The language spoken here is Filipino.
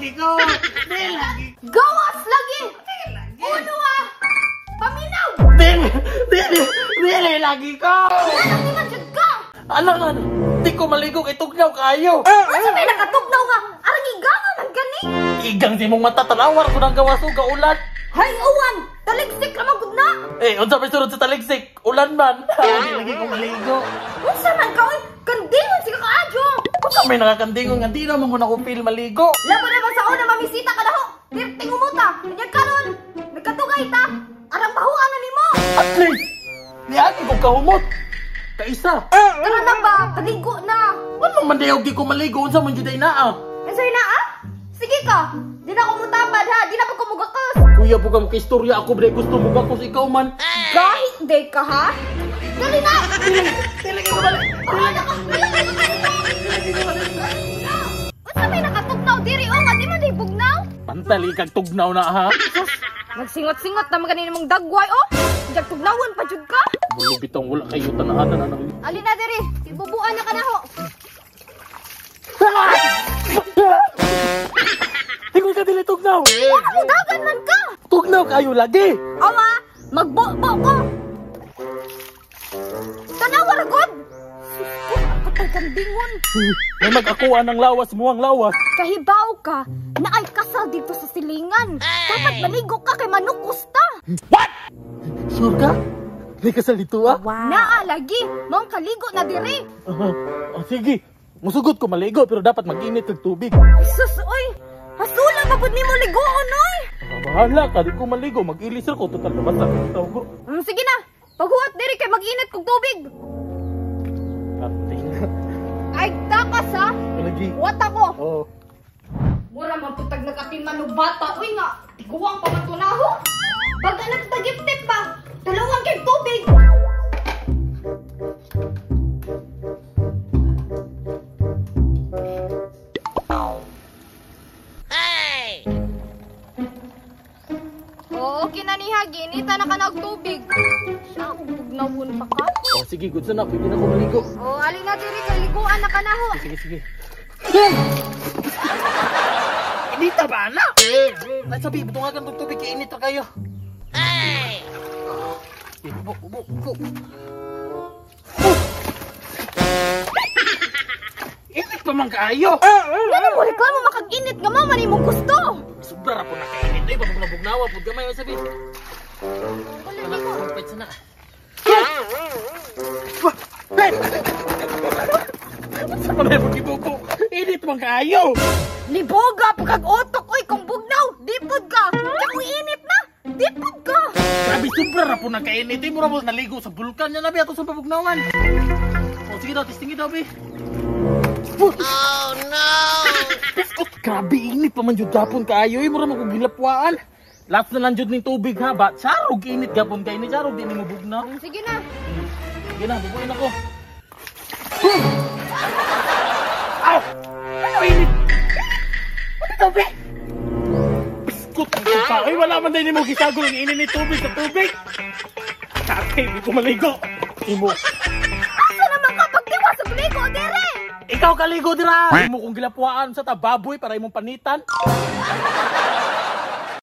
lagi ko. Dili lagi. Gawas lagi. Uno ha. Paminaw. Dili lagi ko. Ano di man jud ka? Alangan, di ko maligo kay tugnaw kayo. Ano may nakatugnaw nga? Arang iganga man gani. Igang si mong mata tanawar ko ng gawas o gaulan. Hay uwan, taligsik ra magud na. Unsa may sunod sa taligsik? Ulan man. Di lagi ko maligo. Unsa man ka oy? Kandingon siya kaadyo. Unsa may nakakandingon nga di naman ko na ko feel maligo. Labo na ba sa una mamisita ka daho? Tirting umuta. Nya karon, nagkatugay ta. Arang bahuan na nimo. At least, niagi ko kahumot. Kaisa. Karon na ba? Paligo na. Ano man dayaw di ko maligo? Unsa man jud ay naa? Ensoy na ah? Sige ka. Di na ako mutapad ha. Di na pa ko mugakas. Kuya po ka istorya ako bre gusto mo ba ko ikaw man? Kahit day ka ha? Dali na! Dili ko balik. Unsa may nakatugnaw diri o nga di man day bugnaw? Pantali kag tugnaw na ha. Nagsingot-singot na maganin mong dagway oh. Jag tugnawon pa jud ka. Bulo bitong wala kayo tanahanan na. Ali na diri. Ibubuan na ka na ho. Tingol ka dili tugnaw. Ano dagan man ka? Tugnaw kayo lagi. Awa, magbo-bo ko. Tanawar god. Ang katagandingon. May mag-akuan ng lawas mo ang lawas. Kahibaw ka na ay kasal dito sa silingan. Dapat maligo ka kay manukos ta. What? Sure ka? May kasal dito ah? Naa lagi, mong kaligo na diri. Sige. Musugot ko maligo pero dapat mag-init ng tubig. Sus, oy. Hasula mapud nimo ligoon oy. Bahala ka, di ko maligo. Mag-ilis ako, total na basta. Tawag ko. Sige na, paghuwat diri kay mag-init kog tubig. Ating. Ay, takas ha. Lagi. What ako? Oo. Mura man putag nakatinman no bata. Uy nga, tiguwang pa matunaho. Pag nagtagip-tip ba, dalawang kay tubig. Oo, kinaniha, ginita na ka nagtubig. Siya, bugnawon pa ka. Sige, good na. Pwede na ako maligo. Oo, alin na diri, kay liguan na ka na ho. Sige. Inita ba, anak? Ay, sabi, butungagan ng tubig. Init na kayo. Ay! Ubo. Init pa man kayo. Ano mo, reklamo makag-init nga mama ni mong gusto. Sobra po na kainit. Ay, pabugna-bugnawa po. Gamay, sabi. Wala mo. Pwede sana. Saan na yung buko? Init man kayo. Liboga, pagkag-otok, oy, kung bugnaw, dipod ka. Kaya kung init na, dipod ka. Sabi, sobra po na kainit. Ay, mura mo naligo sa bulkan niya, nabi. Ato sa pabugnawan. O, sige daw, testingin daw, bi. Oh, no! Grabe, init pa man jud gapon kaayo. Mura mo kong gilapwaan. Laps na lang jud ning tubig ha. Ba, sarog init gapon kayo ni sarog. Di ni mo bugna. Sige na. Sige na, bubuin ako. Aw! Ano init? Ano ito, be? Biskot ang suka. Ay, wala man din mo gisagol ang init ni tubig sa tubig. Sakay, di ko maligo. Imo. Asa naman ka pagtiwa sa bligo, dere? Ikaw kaligo dira! Hindi mo kong gilapwaan sa tababoy para imong panitan.